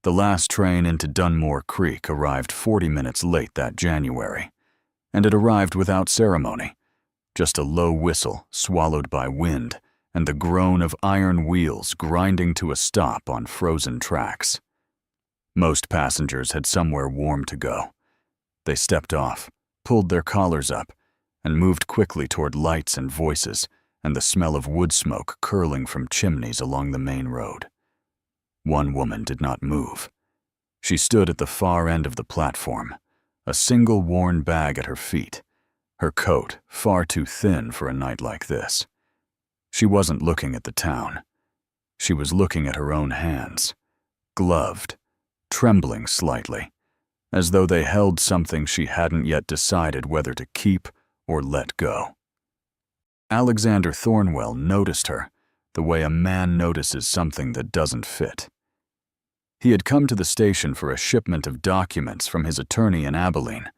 The last train into Dunmore Creek arrived 40 minutes late that January, and it arrived without ceremony, just a low whistle swallowed by wind and the groan of iron wheels grinding to a stop on frozen tracks. Most passengers had somewhere warm to go. They stepped off, pulled their collars up, and moved quickly toward lights and voices and the smell of wood smoke curling from chimneys along the main road. One woman did not move. She stood at the far end of the platform, a single worn bag at her feet, her coat far too thin for a night like this. She wasn't looking at the town. She was looking at her own hands, gloved, trembling slightly, as though they held something she hadn't yet decided whether to keep or let go. Alexander Thornwell noticed her the way a man notices something that doesn't fit. He had come to the station for a shipment of documents from his attorney in Abilene,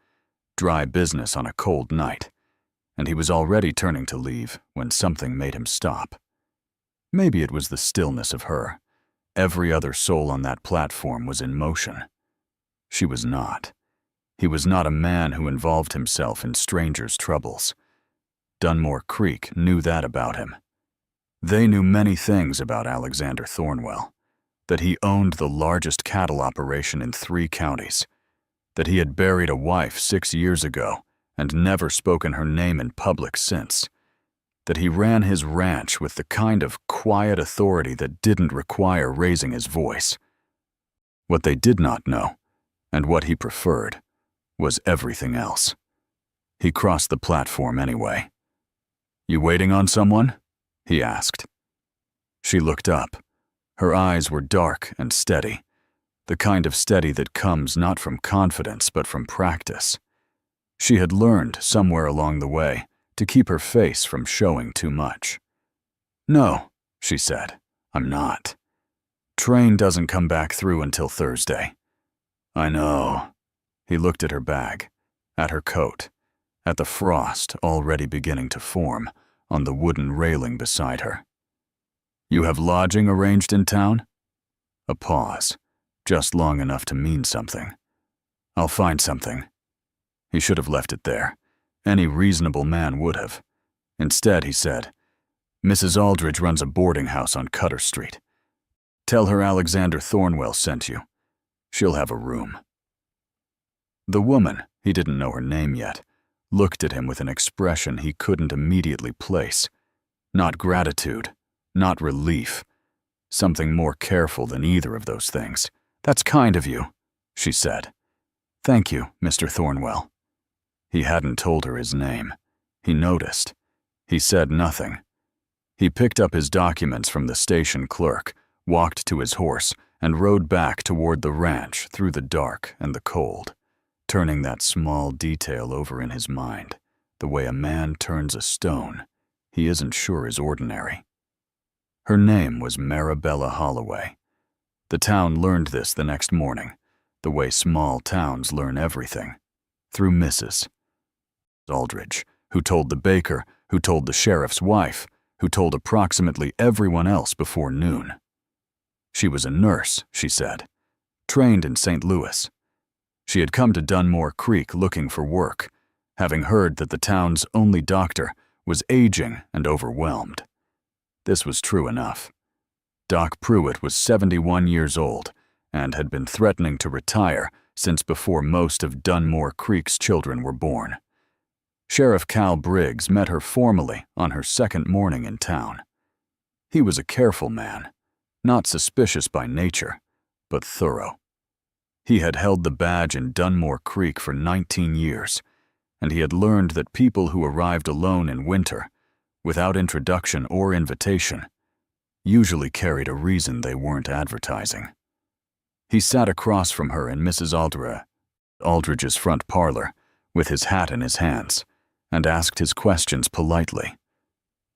dry business on a cold night, and he was already turning to leave when something made him stop. Maybe it was the stillness of her. Every other soul on that platform was in motion. She was not. He was not a man who involved himself in strangers' troubles. Dunmore Creek knew that about him. They knew many things about Alexander Thornwell: that he owned the largest cattle operation in 3 counties, that he had buried a wife 6 years ago and never spoken her name in public since, that he ran his ranch with the kind of quiet authority that didn't require raising his voice. What they did not know, and what he preferred, was everything else. He crossed the platform anyway. "You waiting on someone?" he asked. She looked up. Her eyes were dark and steady, the kind of steady that comes not from confidence but from practice. She had learned, somewhere along the way, to keep her face from showing too much. "No," she said, "I'm not. Train doesn't come back through until Thursday." "I know." He looked at her bag, at her coat, at the frost already beginning to form on the wooden railing beside her. "You have lodging arranged in town?" A pause, just long enough to mean something. "I'll find something." He should have left it there. Any reasonable man would have. Instead, he said, "Mrs. Aldridge runs a boarding house on Cutter Street. Tell her Alexander Thornwell sent you. She'll have a room." The woman, he didn't know her name yet, looked at him with an expression he couldn't immediately place. Not gratitude, not relief. Something more careful than either of those things. "That's kind of you," she said. "Thank you, Mr. Thornwell." He hadn't told her his name. He noticed. He said nothing. He picked up his documents from the station clerk, walked to his horse, and rode back toward the ranch through the dark and the cold, turning that small detail over in his mind, the way a man turns a stone he isn't sure is ordinary. Her name was Marabella Holloway. The town learned this the next morning, the way small towns learn everything, through Mrs. Aldridge, who told the baker, who told the sheriff's wife, who told approximately everyone else before noon. She was a nurse, she said, trained in St. Louis. She had come to Dunmore Creek looking for work, having heard that the town's only doctor was aging and overwhelmed. This was true enough. Doc Pruitt was 71 years old and had been threatening to retire since before most of Dunmore Creek's children were born. Sheriff Cal Briggs met her formally on her second morning in town. He was a careful man, not suspicious by nature, but thorough. He had held the badge in Dunmore Creek for 19 years, and he had learned that people who arrived alone in winter, without introduction or invitation, usually carried a reason they weren't advertising. He sat across from her in Mrs. Aldridge's front parlor, with his hat in his hands, and asked his questions politely.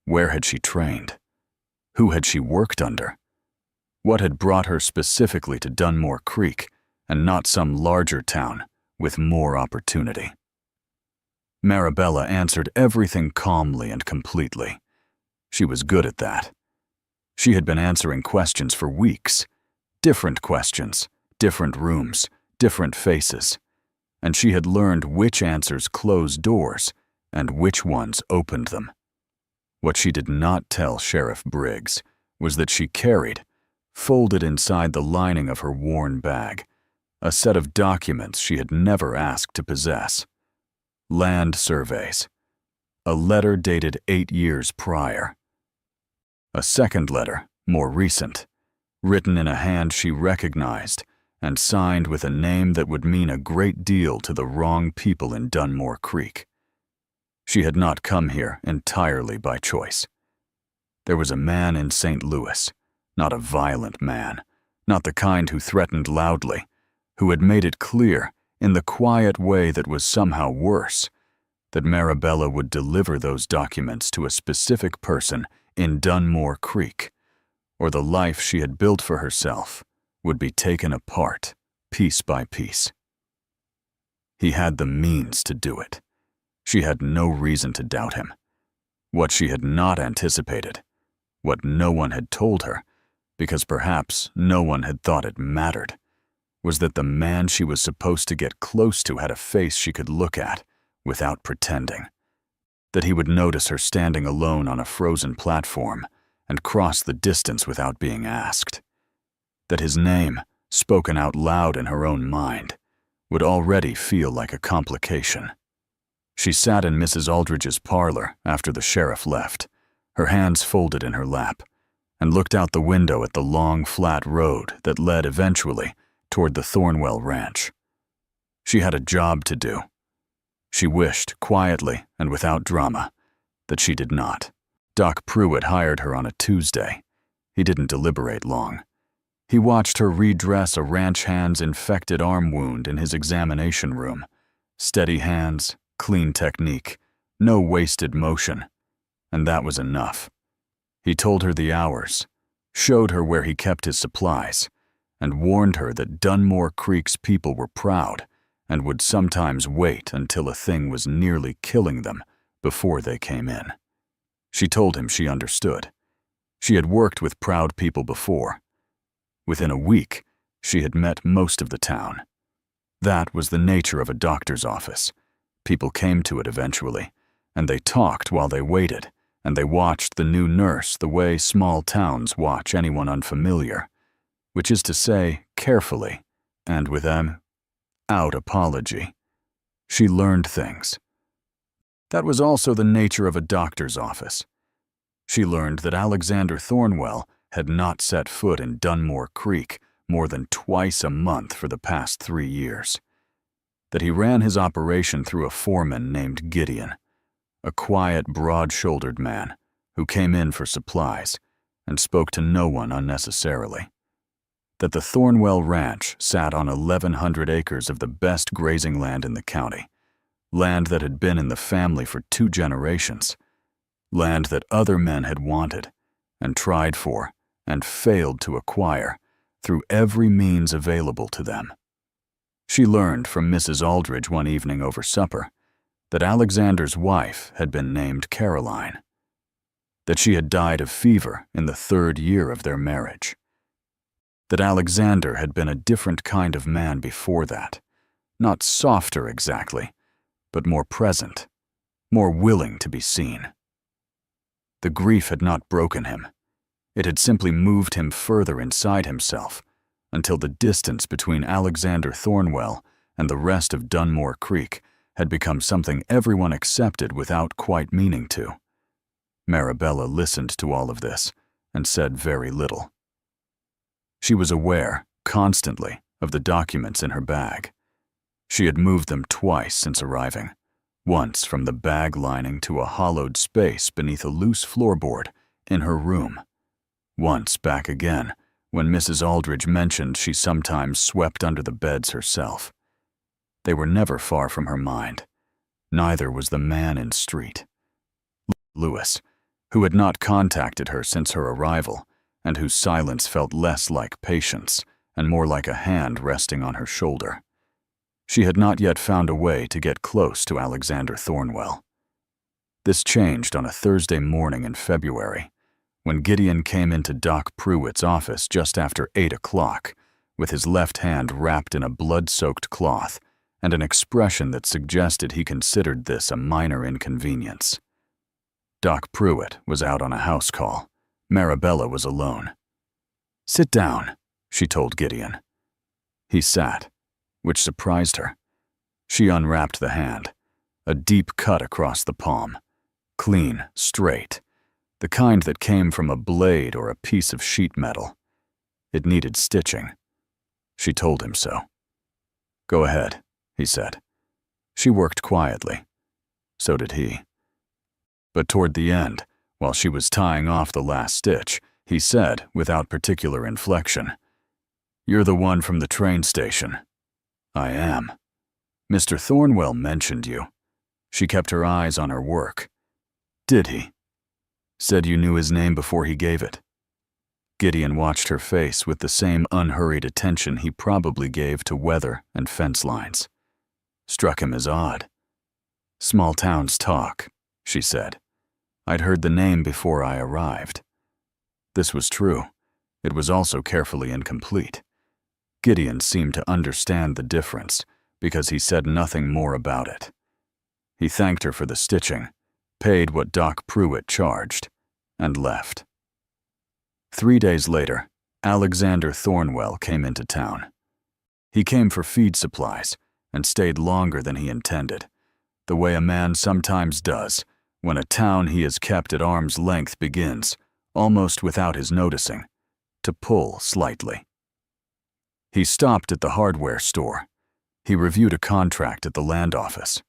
Where had she trained? Who had she worked under? What had brought her specifically to Dunmore Creek and not some larger town with more opportunity? Marabella answered everything calmly and completely. She was good at that. She had been answering questions for weeks, different questions, different rooms, different faces, and she had learned which answers closed doors and which ones opened them. What she did not tell Sheriff Briggs was that she carried, folded inside the lining of her worn bag, a set of documents she had never asked to possess. Land surveys. A letter dated 8 years prior. A second letter, more recent, written in a hand she recognized and signed with a name that would mean a great deal to the wrong people in Dunmore Creek. She had not come here entirely by choice. There was a man in St. Louis, not a violent man, not the kind who threatened loudly, who had made it clear, in the quiet way that was somehow worse, that Marabella would deliver those documents to a specific person in Dunmore Creek, or the life she had built for herself would be taken apart, piece by piece. He had the means to do it. She had no reason to doubt him. What she had not anticipated, what no one had told her, because perhaps no one had thought it mattered, was that the man she was supposed to get close to had a face she could look at without pretending, that he would notice her standing alone on a frozen platform and cross the distance without being asked, that his name, spoken out loud in her own mind, would already feel like a complication. She sat in Mrs. Aldridge's parlor after the sheriff left, her hands folded in her lap, and looked out the window at the long, flat road that led eventually toward the Thornwell ranch. She had a job to do. She wished, quietly and without drama, that she did not. Doc Pruitt hired her on a Tuesday. He didn't deliberate long. He watched her redress a ranch hand's infected arm wound in his examination room. Steady hands, clean technique, no wasted motion, and that was enough. He told her the hours, showed her where he kept his supplies, and warned her that Dunmore Creek's people were proud and would sometimes wait until a thing was nearly killing them before they came in. She told him she understood. She had worked with proud people before. Within a week, she had met most of the town. That was the nature of a doctor's office. People came to it eventually, and they talked while they waited, and they watched the new nurse the way small towns watch anyone unfamiliar, which is to say, carefully, and without apology. She learned things. That was also the nature of a doctor's office. She learned that Alexander Thornwell had not set foot in Dunmore Creek more than twice a month for the past 3 years, that he ran his operation through a foreman named Gideon, a quiet, broad-shouldered man who came in for supplies and spoke to no one unnecessarily, that the Thornwell Ranch sat on 1,100 acres of the best grazing land in the county, land that had been in the family for 2 generations, land that other men had wanted and tried for and failed to acquire through every means available to them. She learned from Mrs. Aldridge one evening over supper that Alexander's wife had been named Caroline, that she had died of fever in the 3rd year of their marriage, that Alexander had been a different kind of man before that, not softer exactly, but more present, more willing to be seen. The grief had not broken him. It had simply moved him further inside himself until the distance between Alexander Thornwell and the rest of Dunmore Creek had become something everyone accepted without quite meaning to. Marabella listened to all of this and said very little. She was aware, constantly, of the documents in her bag. She had moved them twice since arriving, once from the bag lining to a hollowed space beneath a loose floorboard in her room, once back again when Mrs. Aldridge mentioned she sometimes swept under the beds herself. They were never far from her mind. Neither was the man in street. Lewis, who had not contacted her since her arrival, and whose silence felt less like patience and more like a hand resting on her shoulder. She had not yet found a way to get close to Alexander Thornwell. This changed on a Thursday morning in February, when Gideon came into Doc Pruitt's office just after 8 o'clock with his left hand wrapped in a blood-soaked cloth and an expression that suggested he considered this a minor inconvenience. Doc Pruitt was out on a house call. Marabella was alone. "Sit down," she told Gideon. He sat, which surprised her. She unwrapped the hand, a deep cut across the palm, clean, straight, the kind that came from a blade or a piece of sheet metal. It needed stitching. She told him so. "Go ahead," he said. She worked quietly. So did he. But toward the end, while she was tying off the last stitch, he said, without particular inflection, "You're the one from the train station." "I am. Mr. Thornwell mentioned you." She kept her eyes on her work. "Did he? Said you knew his name before he gave it?" Gideon watched her face with the same unhurried attention he probably gave to weather and fence lines. Struck him as odd. "Small towns talk," she said. "I'd heard the name before I arrived." This was true. It was also carefully incomplete. Gideon seemed to understand the difference because he said nothing more about it. He thanked her for the stitching, paid what Doc Pruitt charged, and left. 3 days later, Alexander Thornwell came into town. He came for feed supplies and stayed longer than he intended, the way a man sometimes does when a town he has kept at arm's length begins, almost without his noticing, to pull slightly. He stopped at the hardware store. He reviewed a contract at the land office.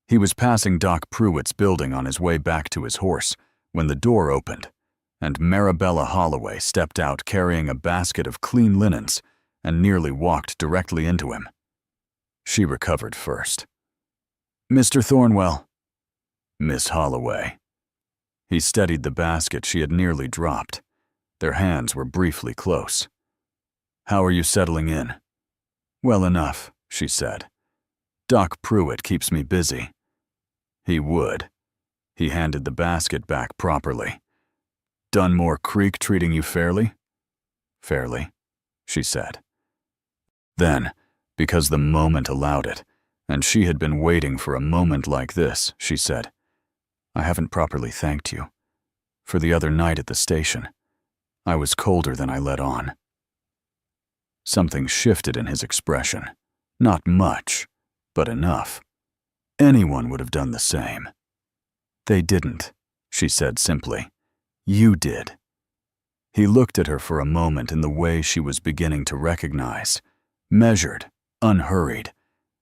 He was passing Doc Pruitt's building on his way back to his horse when the door opened, and Marabella Holloway stepped out carrying a basket of clean linens and nearly walked directly into him. She recovered first. "Mr. Thornwell." "Miss Holloway." He steadied the basket she had nearly dropped. Their hands were briefly close. "How are you settling in?" "Well enough," she said. "Doc Pruitt keeps me busy." He would. He handed the basket back properly. "Dunmore Creek treating you fairly?" "Fairly," she said. Then, because the moment allowed it, and she had been waiting for a moment like this, she said, "I haven't properly thanked you. For the other night at the station, I was colder than I let on." Something shifted in his expression. Not much, but enough. Anyone would have done the same. "They didn't," she said simply. "You did." He looked at her for a moment in the way she was beginning to recognize, measured, unhurried,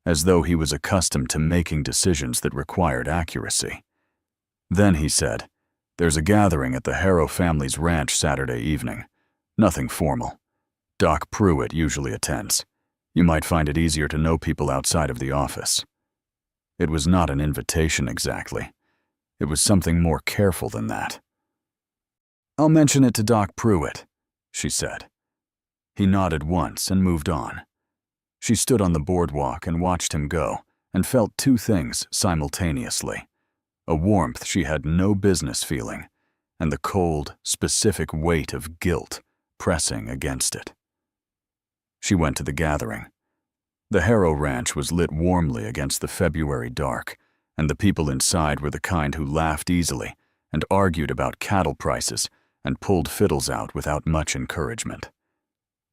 as though he was accustomed to making decisions that required accuracy. Then he said, "There's a gathering at the Harrow family's ranch Saturday evening. Nothing formal. Doc Pruitt usually attends. You might find it easier to know people outside of the office." It was not an invitation exactly. It was something more careful than that. "I'll mention it to Doc Pruitt," she said. He nodded once and moved on. She stood on the boardwalk and watched him go and felt two things simultaneously: a warmth she had no business feeling, and the cold, specific weight of guilt pressing against it. She went to the gathering. The Harrow Ranch was lit warmly against the February dark, and the people inside were the kind who laughed easily and argued about cattle prices and pulled fiddles out without much encouragement.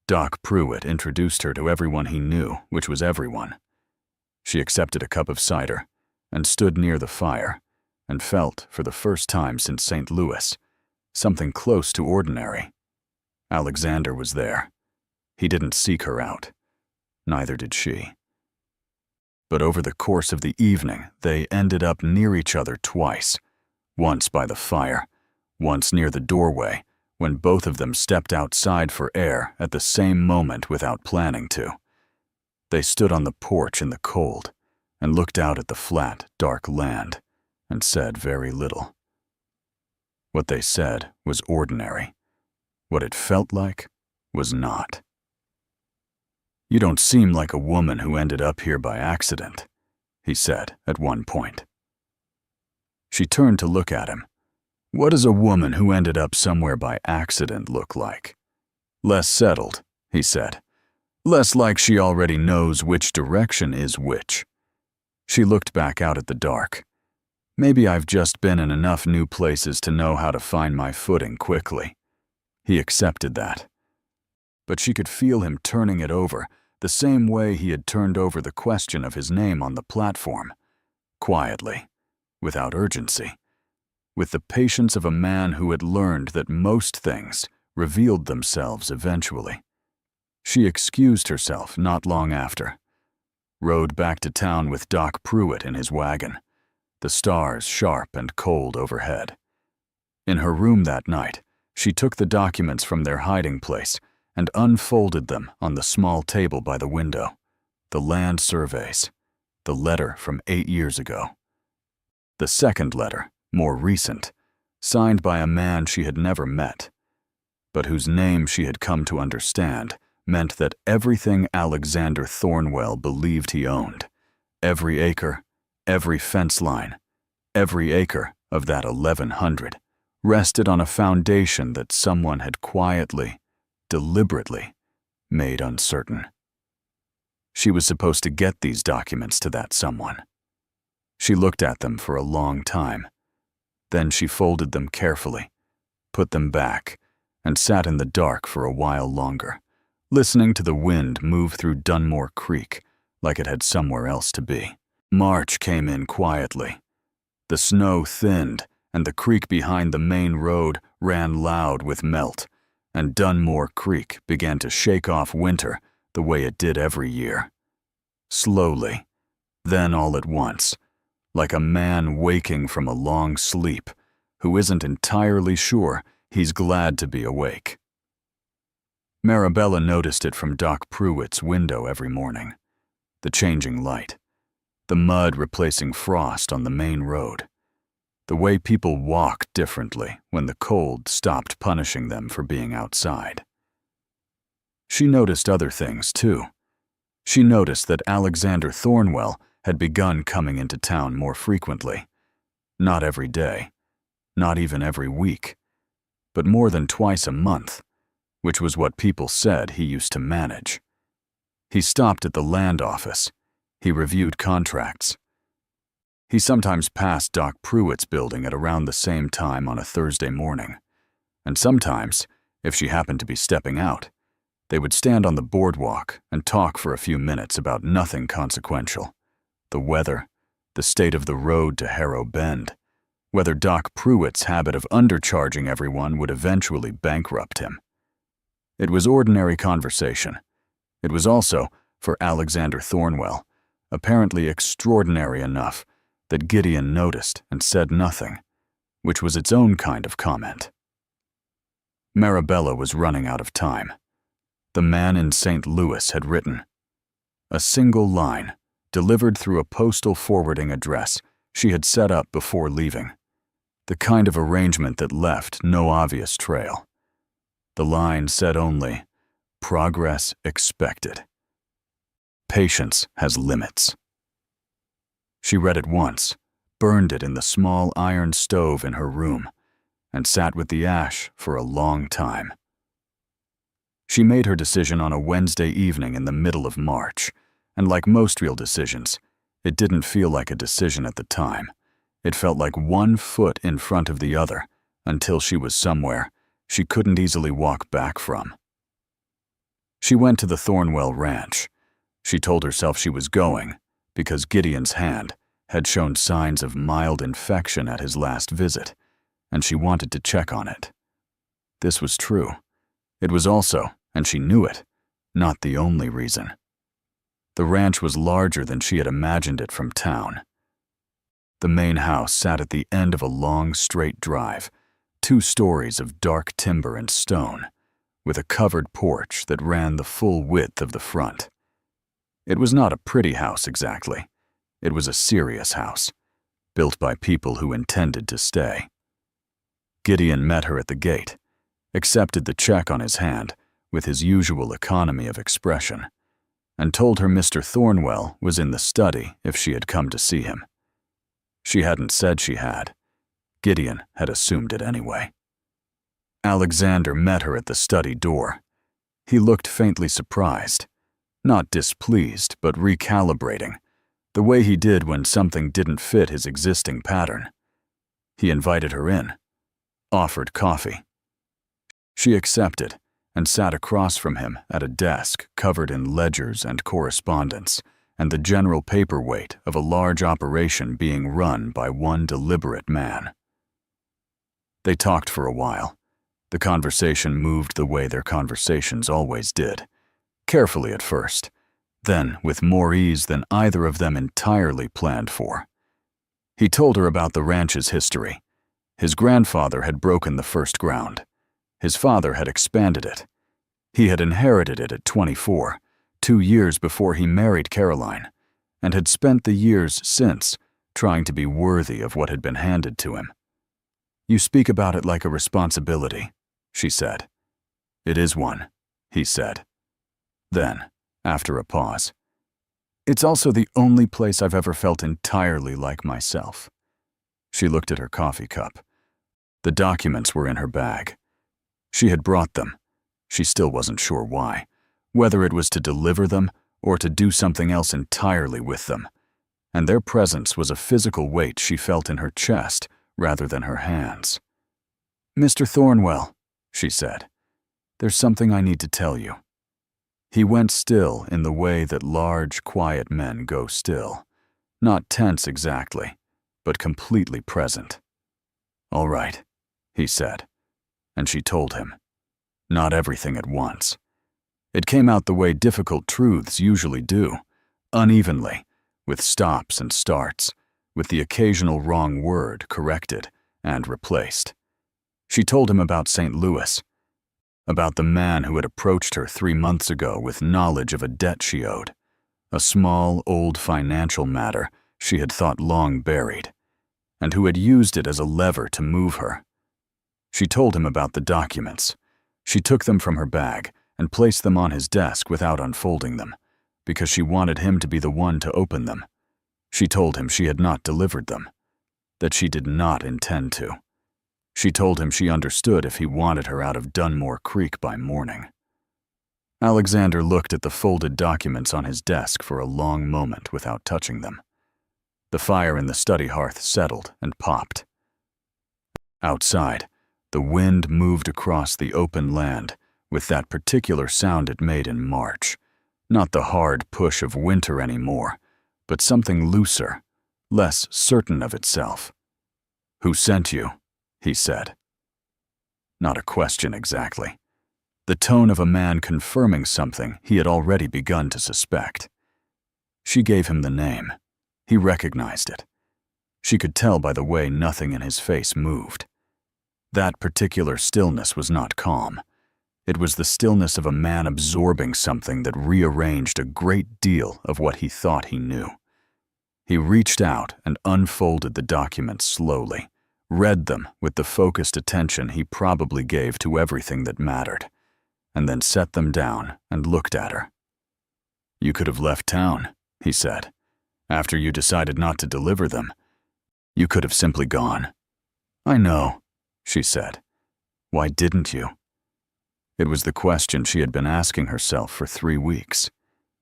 Doc Pruitt introduced her to everyone he knew, which was everyone. She accepted a cup of cider and stood near the fire and felt, for the first time since St. Louis, something close to ordinary. Alexander was there. He didn't seek her out. Neither did she. But over the course of the evening, they ended up near each other twice, once by the fire, once near the doorway, when both of them stepped outside for air at the same moment without planning to. They stood on the porch in the cold and looked out at the flat, dark land and said very little. What they said was ordinary. What it felt like was not. "You don't seem like a woman who ended up here by accident," he said at one point. She turned to look at him. "What does a woman who ended up somewhere by accident look like?" "Less settled," he said. Less like she already knows which direction is which. She looked back out at the dark. Maybe I've just been in enough new places to know how to find my footing quickly. He accepted that. But she could feel him turning it over, the same way he had turned over the question of his name on the platform. Quietly, without urgency, with the patience of a man who had learned that most things revealed themselves eventually. She excused herself not long after, rode back to town with Doc Pruitt in his wagon, the stars sharp and cold overhead. In her room that night, she took the documents from their hiding place and unfolded them on the small table by the window. The land surveys, the letter from 8 years ago. The second letter, more recent, signed by a man she had never met, but whose name she had come to understand meant that everything Alexander Thornwell believed he owned, every acre, every fence line, every acre of that 1,100, rested on a foundation that someone had quietly, deliberately, made uncertain. She was supposed to get these documents to that someone. She looked at them for a long time. Then she folded them carefully, put them back, and sat in the dark for a while longer, listening to the wind move through Dunmore Creek like it had somewhere else to be. March came in quietly. The snow thinned, and the creek behind the main road ran loud with melt, and Dunmore Creek began to shake off winter the way it did every year. Slowly, then all at once, like a man waking from a long sleep who isn't entirely sure he's glad to be awake. Marabella noticed it from Doc Pruitt's window every morning. The changing light, the mud replacing frost on the main road, the way people walked differently when the cold stopped punishing them for being outside. She noticed other things, too. She noticed that Alexander Thornwell had begun coming into town more frequently. Not every day, not even every week, but more than twice a month, which was what people said he used to manage. He stopped at the land office. He reviewed contracts. He sometimes passed Doc Pruitt's building at around the same time on a Thursday morning. And sometimes, if she happened to be stepping out, they would stand on the boardwalk and talk for a few minutes about nothing consequential. The weather, the state of the road to Harrow Bend, whether Doc Pruitt's habit of undercharging everyone would eventually bankrupt him. It was ordinary conversation. It was also, for Alexander Thornwell, apparently extraordinary enough that Gideon noticed and said nothing, which was its own kind of comment. Marabella was running out of time. The man in St. Louis had written. A single line, delivered through a postal forwarding address she had set up before leaving. The kind of arrangement that left no obvious trail. The line said only, "Progress expected. Patience has limits." She read it once, burned it in the small iron stove in her room, and sat with the ash for a long time. She made her decision on a Wednesday evening in the middle of March, and like most real decisions, it didn't feel like a decision at the time. It felt like one foot in front of the other until she was somewhere she couldn't easily walk back from. She went to the Thornwell ranch. She told herself she was going because Gideon's hand had shown signs of mild infection at his last visit, and she wanted to check on it. This was true. It was also, and she knew it, not the only reason. The ranch was larger than she had imagined it from town. The main house sat at the end of a long, straight drive, 2 stories of dark timber and stone, with a covered porch that ran the full width of the front. It was not a pretty house exactly. It was a serious house, built by people who intended to stay. Gideon met her at the gate, accepted the check on his hand with his usual economy of expression, and told her Mr. Thornwell was in the study if she had come to see him. She hadn't said she had. Gideon had assumed it anyway. Alexander met her at the study door. He looked faintly surprised, Not displeased, but recalibrating, the way he did when something didn't fit his existing pattern. He invited her in, offered coffee. She accepted and sat across from him at a desk covered in ledgers and correspondence and the general paperweight of a large operation being run by one deliberate man. They talked for a while. The conversation moved the way their conversations always did, carefully at first, then with more ease than either of them entirely planned for. He told her about the ranch's history. His grandfather had broken the first ground. His father had expanded it. He had inherited it at 24, 2 years before he married Caroline, and had spent the years since trying to be worthy of what had been handed to him. "You speak about it like a responsibility," she said. "It is one," he said. Then, after a pause, "It's also the only place I've ever felt entirely like myself." She looked at her coffee cup. The documents were in her bag. She had brought them. She still wasn't sure why, whether it was to deliver them or to do something else entirely with them, and their presence was a physical weight she felt in her chest rather than her hands. "Mr. Thornwell," she said, "there's something I need to tell you." He went still in the way that large, quiet men go still, not tense exactly, but completely present. "All right," he said, and she told him. Not everything at once. It came out the way difficult truths usually do, unevenly, with stops and starts, with the occasional wrong word corrected and replaced. She told him about St. Louis, about the man who had approached her 3 months ago with knowledge of a debt she owed, a small, old financial matter she had thought long buried, and who had used it as a lever to move her. She told him about the documents. She took them from her bag and placed them on his desk without unfolding them, because she wanted him to be the one to open them. She told him she had not delivered them, that she did not intend to. She told him she understood if he wanted her out of Dunmore Creek by morning. Alexander looked at the folded documents on his desk for a long moment without touching them. The fire in the study hearth settled and popped. Outside, the wind moved across the open land with that particular sound it made in March, not the hard push of winter anymore, but something looser, less certain of itself. "Who sent you?" he said. Not a question exactly. The tone of a man confirming something he had already begun to suspect. She gave him the name. He recognized it. She could tell by the way nothing in his face moved. That particular stillness was not calm. It was the stillness of a man absorbing something that rearranged a great deal of what he thought he knew. He reached out and unfolded the documents slowly, read them with the focused attention he probably gave to everything that mattered, and then set them down and looked at her. "You could have left town," he said, "after you decided not to deliver them. You could have simply gone." "I know," she said. "Why didn't you?" It was the question she had been asking herself for 3 weeks.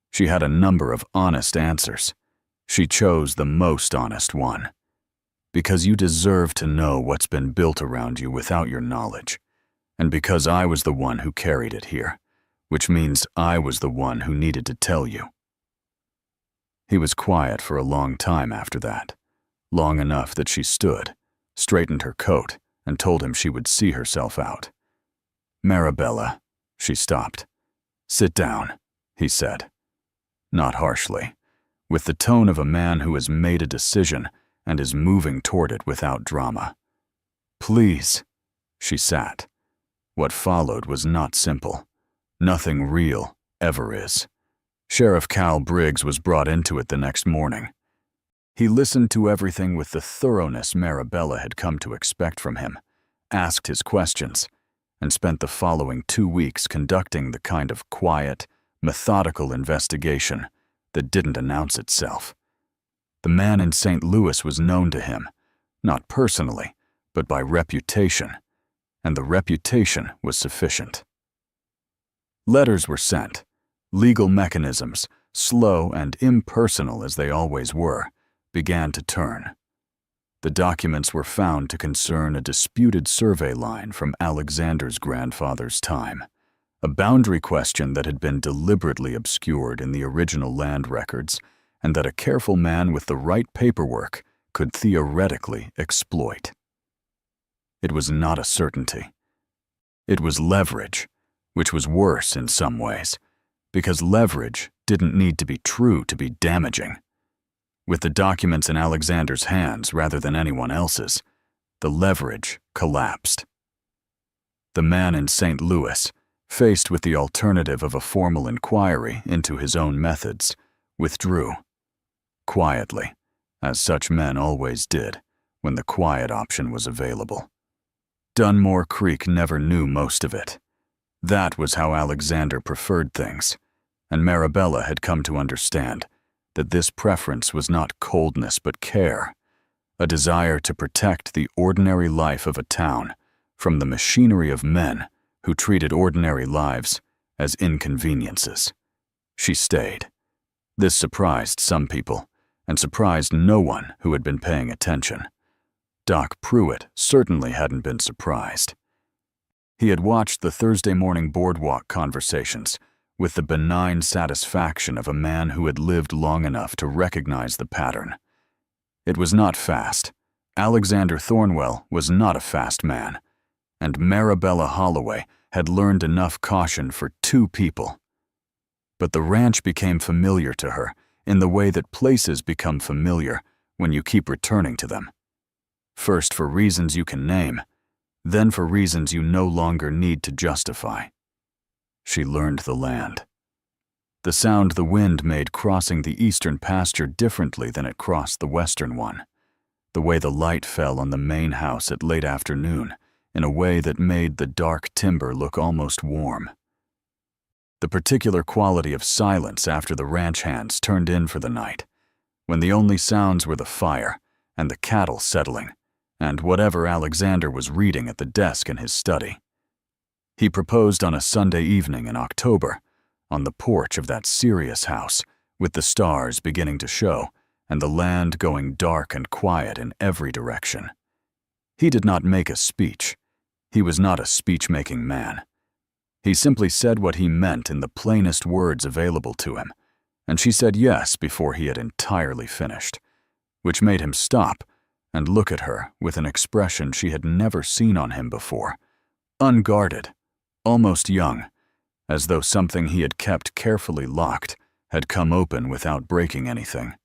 She had a number of honest answers. She chose the most honest one. "Because you deserve to know what's been built around you without your knowledge, and because I was the one who carried it here, which means I was the one who needed to tell you." He was quiet for a long time after that, long enough that she stood, straightened her coat, and told him she would see herself out. "Marabella," she stopped. "Sit down," he said. Not harshly, with the tone of a man who has made a decision and is moving toward it without drama. "Please." She sat. What followed was not simple. Nothing real ever is. Sheriff Cal Briggs was brought into it the next morning. He listened to everything with the thoroughness Marabella had come to expect from him, asked his questions, and spent the following 2 weeks conducting the kind of quiet, methodical investigation that didn't announce itself. The man in St. Louis was known to him, not personally, but by reputation, and the reputation was sufficient. Letters were sent, Legal mechanisms, slow and impersonal as they always were, began to turn. The documents were found to concern a disputed survey line from Alexander's grandfather's time, a boundary question that had been deliberately obscured in the original land records and that a careful man with the right paperwork could theoretically exploit. It was not a certainty. It was leverage, which was worse in some ways, because leverage didn't need to be true to be damaging. With the documents in Alexander's hands rather than anyone else's, the leverage collapsed. The man in St. Louis, faced with the alternative of a formal inquiry into his own methods, withdrew. Quietly, as such men always did when the quiet option was available. Dunmore Creek never knew most of it. That was how Alexander preferred things, and Marabella had come to understand that this preference was not coldness but care, a desire to protect the ordinary life of a town from the machinery of men who treated ordinary lives as inconveniences. She stayed. This surprised some people, and surprised no one who had been paying attention. Doc Pruitt certainly hadn't been surprised. He had watched the Thursday morning boardwalk conversations with the benign satisfaction of a man who had lived long enough to recognize the pattern. It was not fast. Alexander Thornwell was not a fast man, and Marabella Holloway had learned enough caution for 2 people. But the ranch became familiar to her in the way that places become familiar when you keep returning to them. First for reasons you can name, then for reasons you no longer need to justify. She learned the land. The sound the wind made crossing the eastern pasture differently than it crossed the western one. The way the light fell on the main house at late afternoon in a way that made the dark timber look almost warm. The particular quality of silence after the ranch hands turned in for the night, when the only sounds were the fire and the cattle settling, and whatever Alexander was reading at the desk in his study. He proposed on a Sunday evening in October, on the porch of that serious house, with the stars beginning to show and the land going dark and quiet in every direction. He did not make a speech. He was not a speech-making man. He simply said what he meant in the plainest words available to him, and she said yes before he had entirely finished, which made him stop and look at her with an expression she had never seen on him before, unguarded, almost young, as though something he had kept carefully locked had come open without breaking anything.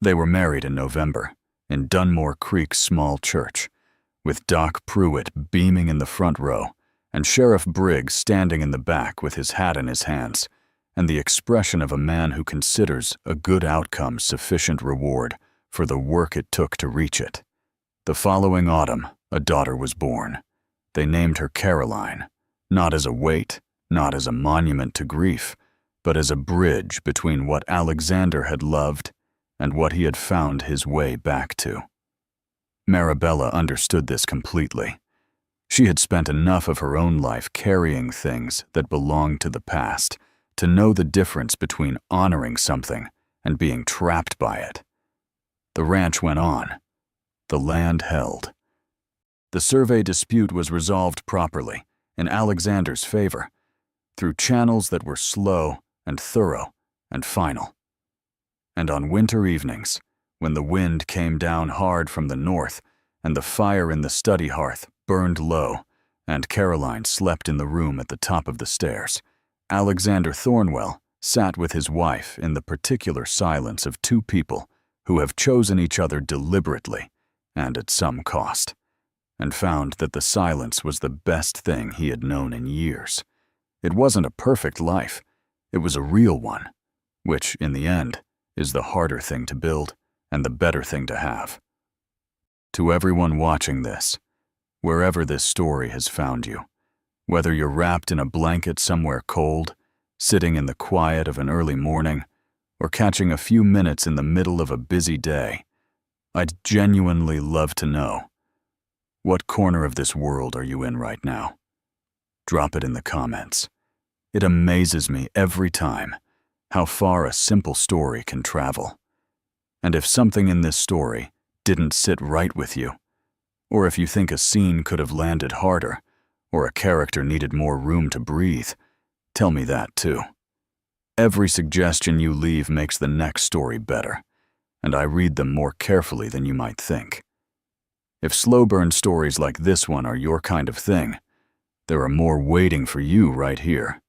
They were married in November, in Dunmore Creek's small church, with Doc Pruitt beaming in the front row and Sheriff Briggs standing in the back with his hat in his hands, and the expression of a man who considers a good outcome sufficient reward for the work it took to reach it. The following autumn, a daughter was born. They named her Caroline, not as a weight, not as a monument to grief, but as a bridge between what Alexander had loved and what he had found his way back to. Marabella understood this completely. She had spent enough of her own life carrying things that belonged to the past to know the difference between honoring something and being trapped by it. The ranch went on. The land held. The survey dispute was resolved properly, in Alexander's favor, through channels that were slow and thorough and final. And on winter evenings, when the wind came down hard from the north and the fire in the study hearth burned low and Caroline slept in the room at the top of the stairs, Alexander Thornwell sat with his wife in the particular silence of 2 people who have chosen each other deliberately and at some cost, and found that the silence was the best thing he had known in years. It wasn't a perfect life. It was a real one, which, in the end, is the harder thing to build and the better thing to have. To everyone watching this, wherever this story has found you, whether you're wrapped in a blanket somewhere cold, sitting in the quiet of an early morning, or catching a few minutes in the middle of a busy day, I'd genuinely love to know, what corner of this world are you in right now? Drop it in the comments. It amazes me every time how far a simple story can travel. And if something in this story didn't sit right with you, or if you think a scene could have landed harder, or a character needed more room to breathe, tell me that too. Every suggestion you leave makes the next story better, and I read them more carefully than you might think. If slow burn stories like this one are your kind of thing, there are more waiting for you right here.